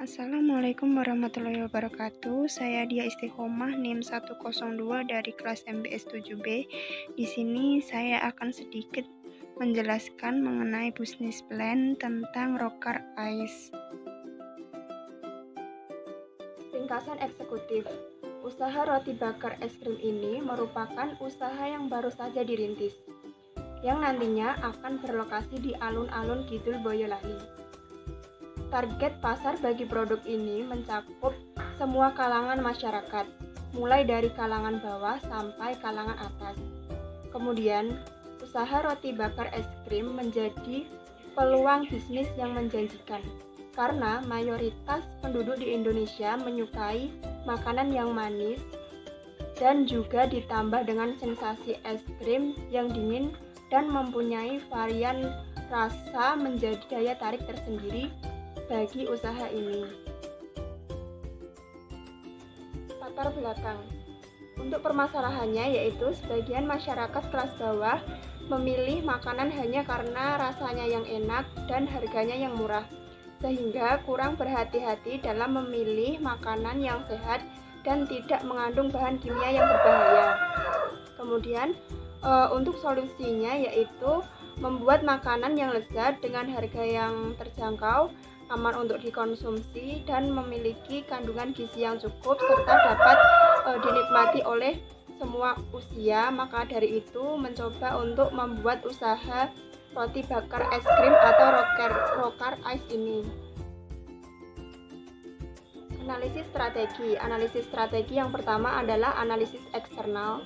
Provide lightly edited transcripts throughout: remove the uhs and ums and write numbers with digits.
Assalamualaikum warahmatullahi wabarakatuh. Saya Dia Istiqomah NIM 102 dari kelas MBS 7B. Di sini saya akan sedikit menjelaskan mengenai bisnis plan tentang Rockar Ice. Ringkasan eksekutif. Usaha roti bakar es krim ini merupakan usaha yang baru saja dirintis, yang nantinya akan berlokasi di alun-alun Kidul Boyolali. Target pasar bagi produk ini mencakup semua kalangan masyarakat, mulai dari kalangan bawah sampai kalangan atas. Kemudian, usaha roti bakar es krim menjadi peluang bisnis yang menjanjikan, karena mayoritas penduduk di Indonesia menyukai makanan yang manis dan juga ditambah dengan sensasi es krim yang dingin dan mempunyai varian rasa menjadi daya tarik tersendiri bagi usaha ini. Latar belakang. Untuk permasalahannya yaitu sebagian masyarakat kelas bawah memilih makanan hanya karena rasanya yang enak dan harganya yang murah, sehingga kurang berhati-hati dalam memilih makanan yang sehat dan tidak mengandung bahan kimia yang berbahaya. Kemudian untuk solusinya yaitu membuat makanan yang lezat dengan harga yang terjangkau, aman untuk dikonsumsi, dan memiliki kandungan gizi yang cukup serta dapat dinikmati oleh semua usia. Maka dari itu mencoba untuk membuat usaha roti bakar es krim atau Rockar Ice ini. Analisis strategi yang pertama adalah analisis eksternal.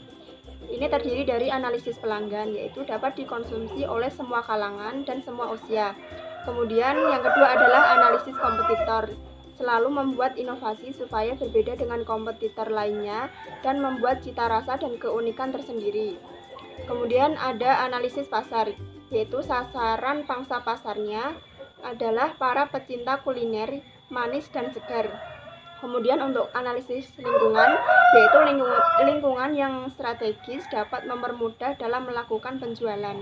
Ini terdiri dari analisis pelanggan, yaitu dapat dikonsumsi oleh semua kalangan dan semua usia. Kemudian yang kedua adalah analisis kompetitor, selalu membuat inovasi supaya berbeda dengan kompetitor lainnya dan membuat cita rasa dan keunikan tersendiri. Kemudian ada analisis pasar, yaitu sasaran pangsa pasarnya adalah para pecinta kuliner manis dan segar. Kemudian untuk analisis lingkungan, yaitu lingkungan yang strategis dapat mempermudah dalam melakukan penjualan.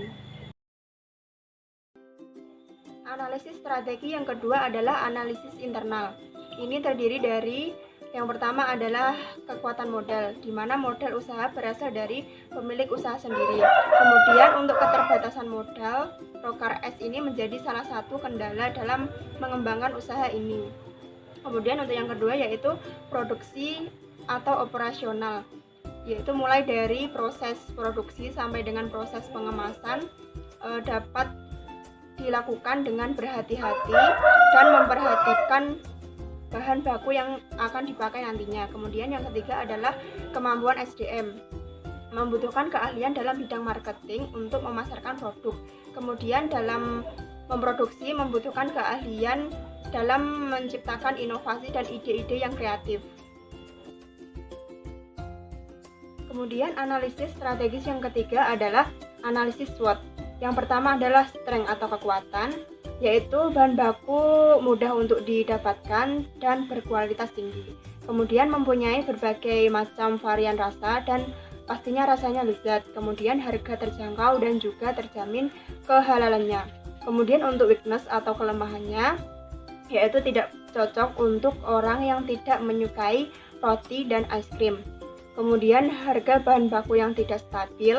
Analisis strategi yang kedua adalah analisis internal. Ini terdiri dari yang pertama adalah kekuatan modal, di mana modal usaha berasal dari pemilik usaha sendiri. Kemudian untuk keterbatasan modal, Rockar Ice ini menjadi salah satu kendala dalam mengembangkan usaha ini. Kemudian untuk yang kedua yaitu produksi atau operasional, yaitu mulai dari proses produksi sampai dengan proses pengemasan dapat dilakukan dengan berhati-hati dan memperhatikan bahan baku yang akan dipakai nantinya. Kemudian yang ketiga adalah kemampuan SDM, membutuhkan keahlian dalam bidang marketing untuk memasarkan produk. Kemudian dalam memproduksi membutuhkan keahlian dalam menciptakan inovasi dan ide-ide yang kreatif. Kemudian analisis strategis yang ketiga adalah analisis SWOT. Yang pertama adalah strength atau kekuatan, yaitu bahan baku mudah untuk didapatkan dan berkualitas tinggi. Kemudian mempunyai berbagai macam varian rasa dan pastinya rasanya lezat. Kemudian harga terjangkau dan juga terjamin kehalalannya. Kemudian untuk weakness atau kelemahannya, yaitu tidak cocok untuk orang yang tidak menyukai roti dan es krim. Kemudian harga bahan baku yang tidak stabil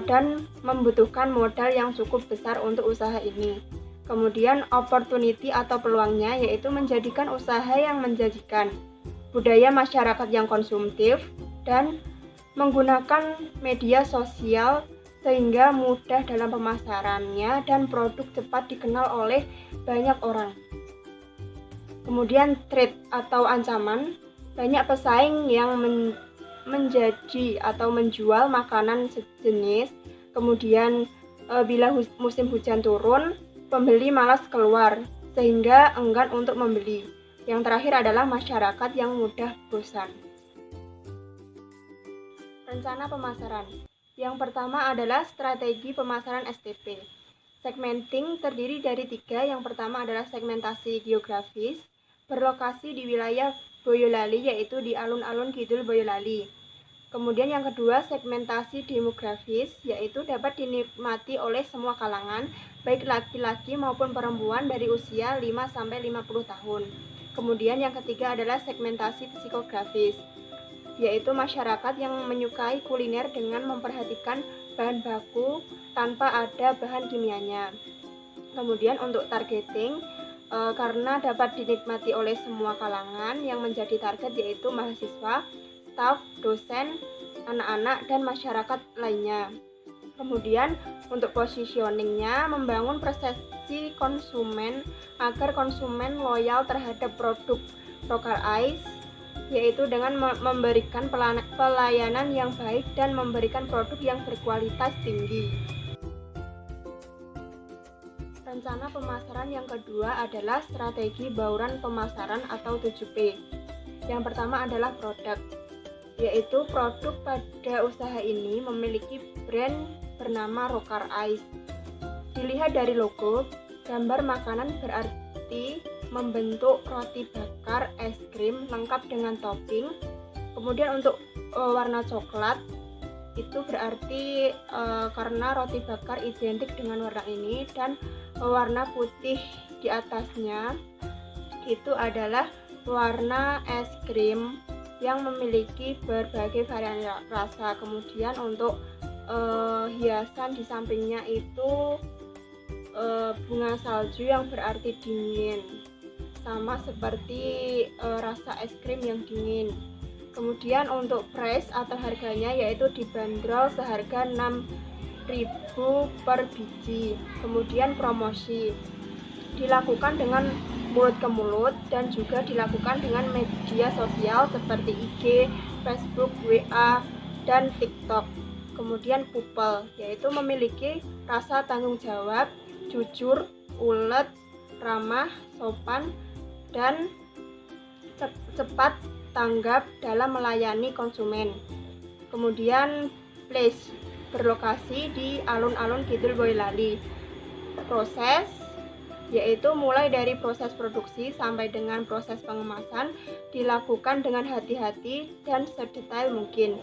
dan membutuhkan modal yang cukup besar untuk usaha ini. Kemudian opportunity atau peluangnya yaitu menjadikan usaha yang menjanjikan, budaya masyarakat yang konsumtif, dan menggunakan media sosial sehingga mudah dalam pemasarannya dan produk cepat dikenal oleh banyak orang. Kemudian threat atau ancaman, banyak pesaing yang menjadi atau menjual makanan sejenis. Kemudian bila musim hujan turun, pembeli malas keluar sehingga enggan untuk membeli. Yang terakhir adalah masyarakat yang mudah bosan. Rencana pemasaran. Yang pertama adalah strategi pemasaran STP. Segmenting terdiri dari 3. Yang pertama adalah segmentasi geografis, berlokasi di wilayah Boyolali, yaitu di alun-alun Kidul Boyolali. Kemudian yang kedua, segmentasi demografis, yaitu dapat dinikmati oleh semua kalangan, baik laki-laki maupun perempuan dari usia 5-50 tahun. Kemudian yang ketiga adalah segmentasi psikografis, yaitu masyarakat yang menyukai kuliner dengan memperhatikan bahan baku tanpa ada bahan kimianya. Kemudian untuk targeting, karena dapat dinikmati oleh semua kalangan, yang menjadi target yaitu mahasiswa, staf, dosen, anak-anak, dan masyarakat lainnya. Kemudian untuk positioningnya, membangun persepsi konsumen agar konsumen loyal terhadap produk Rockar Ice, yaitu dengan memberikan pelayanan yang baik dan memberikan produk yang berkualitas tinggi. Rencana pemasaran yang kedua adalah strategi bauran pemasaran atau 7P. Yang pertama adalah produk, yaitu produk pada usaha ini memiliki brand bernama Rockar Ice. Dilihat dari logo, gambar makanan berarti membentuk roti bakar es krim lengkap dengan topping. Kemudian untuk warna coklat itu berarti karena roti bakar identik dengan warna ini, dan warna putih di atasnya itu adalah warna es krim yang memiliki berbagai varian rasa. Kemudian untuk hiasan di sampingnya itu bunga salju yang berarti dingin, sama seperti rasa es krim yang dingin. Kemudian untuk price atau harganya yaitu dibanderol seharga 6.000 per biji. Kemudian promosi dilakukan dengan mulut ke mulut dan juga dilakukan dengan media sosial seperti IG, Facebook, WA, dan TikTok. Kemudian people, yaitu memiliki rasa tanggung jawab, jujur, ulet, ramah, sopan, dan cepat tanggap dalam melayani konsumen. Kemudian place, berlokasi di alun-alun Kidul Boyolali. Proses, yaitu mulai dari proses produksi sampai dengan proses pengemasan dilakukan dengan hati-hati dan sedetail mungkin.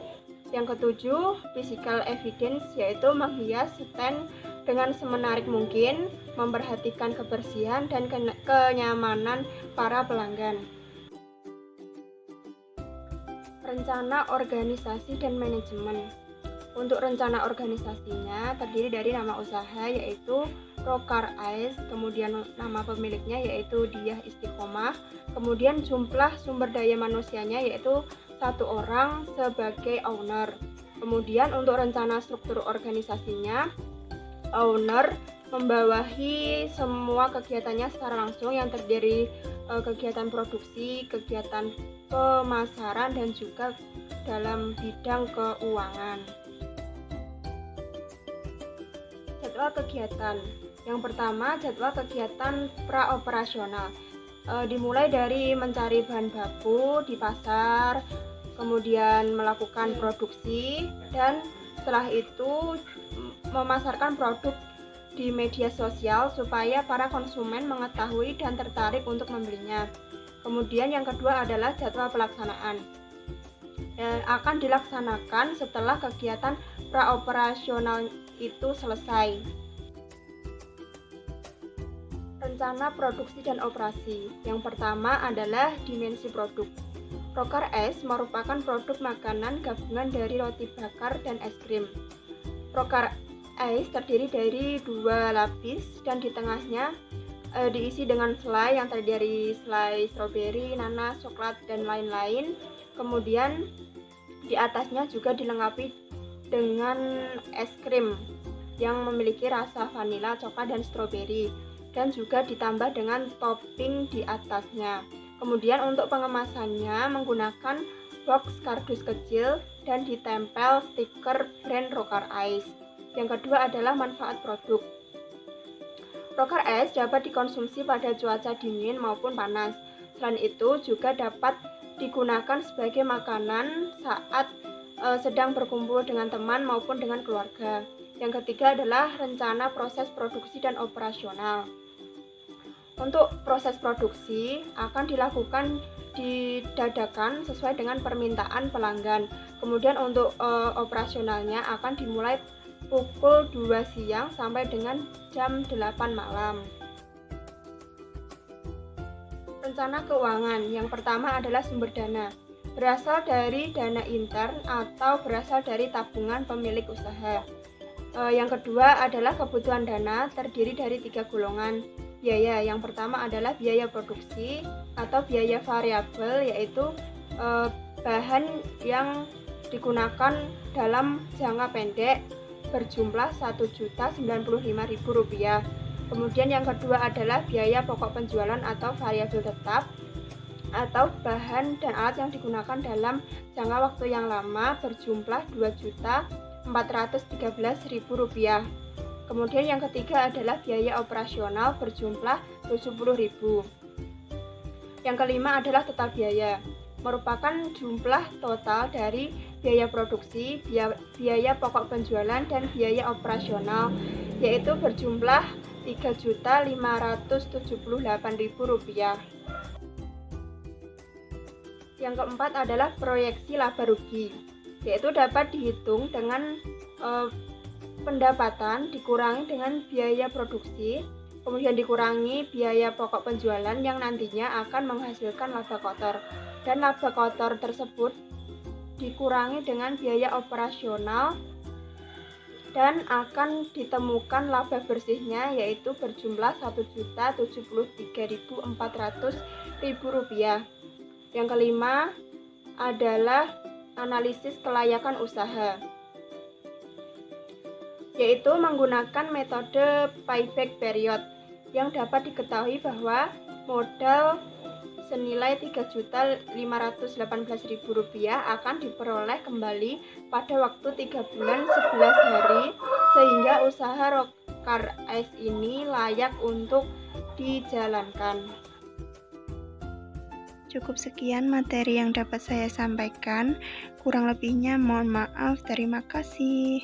Yang ketujuh, physical evidence, yaitu menghias stand dengan semenarik mungkin, memperhatikan kebersihan dan kenyamanan para pelanggan. Rencana organisasi dan manajemen. Untuk rencana organisasinya terdiri dari nama usaha yaitu Rockar Ice, kemudian nama pemiliknya yaitu Diah Istiqomah, kemudian jumlah sumber daya manusianya yaitu 1 orang sebagai owner. Kemudian untuk rencana struktur organisasinya, owner membawahi semua kegiatannya secara langsung yang terdiri kegiatan produksi, kegiatan pemasaran, dan juga dalam bidang keuangan. Jadwal kegiatan. Yang pertama, jadwal kegiatan praoperasional. Dimulai dari mencari bahan baku di pasar, kemudian melakukan produksi, dan setelah itu memasarkan produk di media sosial supaya para konsumen mengetahui dan tertarik untuk membelinya. Kemudian yang kedua adalah jadwal pelaksanaan. Akan dilaksanakan setelah kegiatan praoperasional itu selesai. Rencana produksi dan operasi. Yang pertama adalah dimensi produk. Rockar Ice merupakan produk makanan gabungan dari roti bakar dan es krim. Rockar Ice terdiri dari 2 lapis dan di tengahnya diisi dengan selai yang terdiri dari selai stroberi, nanas, coklat, dan lain-lain. Kemudian di atasnya juga dilengkapi dengan es krim yang memiliki rasa vanila, coklat, dan stroberi, dan juga ditambah dengan topping di atasnya. Kemudian untuk pengemasannya menggunakan box kardus kecil dan ditempel stiker brand Rockar Ice. Yang kedua adalah manfaat produk. Rockar Ice dapat dikonsumsi pada cuaca dingin maupun panas. Selain itu juga dapat digunakan sebagai makanan saat sedang berkumpul dengan teman maupun dengan keluarga. Yang ketiga adalah rencana proses produksi dan operasional. Untuk proses produksi akan dilakukan didadakan sesuai dengan permintaan pelanggan. Kemudian untuk operasionalnya akan dimulai pukul 2 siang sampai dengan jam 8 malam. Rencana keuangan yang pertama adalah sumber dana, berasal dari dana intern atau berasal dari tabungan pemilik usaha. Yang kedua adalah kebutuhan dana, terdiri dari 3 golongan biaya. Yang pertama adalah biaya produksi atau biaya variabel, yaitu bahan yang digunakan dalam jangka pendek berjumlah Rp1.095.000. Kemudian yang kedua adalah biaya pokok penjualan atau variabel tetap atau bahan dan alat yang digunakan dalam jangka waktu yang lama berjumlah Rp2.413.000. Kemudian yang ketiga adalah biaya operasional berjumlah Rp70.000. Yang kelima adalah total biaya, merupakan jumlah total dari biaya produksi, biaya pokok penjualan, dan biaya operasional, yaitu berjumlah Rp3.578.000. Yang keempat adalah proyeksi laba rugi, yaitu dapat dihitung dengan pendapatan dikurangi dengan biaya produksi, kemudian dikurangi biaya pokok penjualan yang nantinya akan menghasilkan laba kotor, dan laba kotor tersebut dikurangi dengan biaya operasional dan akan ditemukan laba bersihnya, yaitu berjumlah Rp1.073.400.000. Yang kelima adalah analisis kelayakan usaha, yaitu menggunakan metode payback period yang dapat diketahui bahwa modal senilai Rp3.518.000 akan diperoleh kembali pada waktu 3 bulan 11 hari, sehingga usaha Rockar Ice ini layak untuk dijalankan. Cukup sekian materi yang dapat saya sampaikan. Kurang lebihnya mohon maaf. Terima kasih.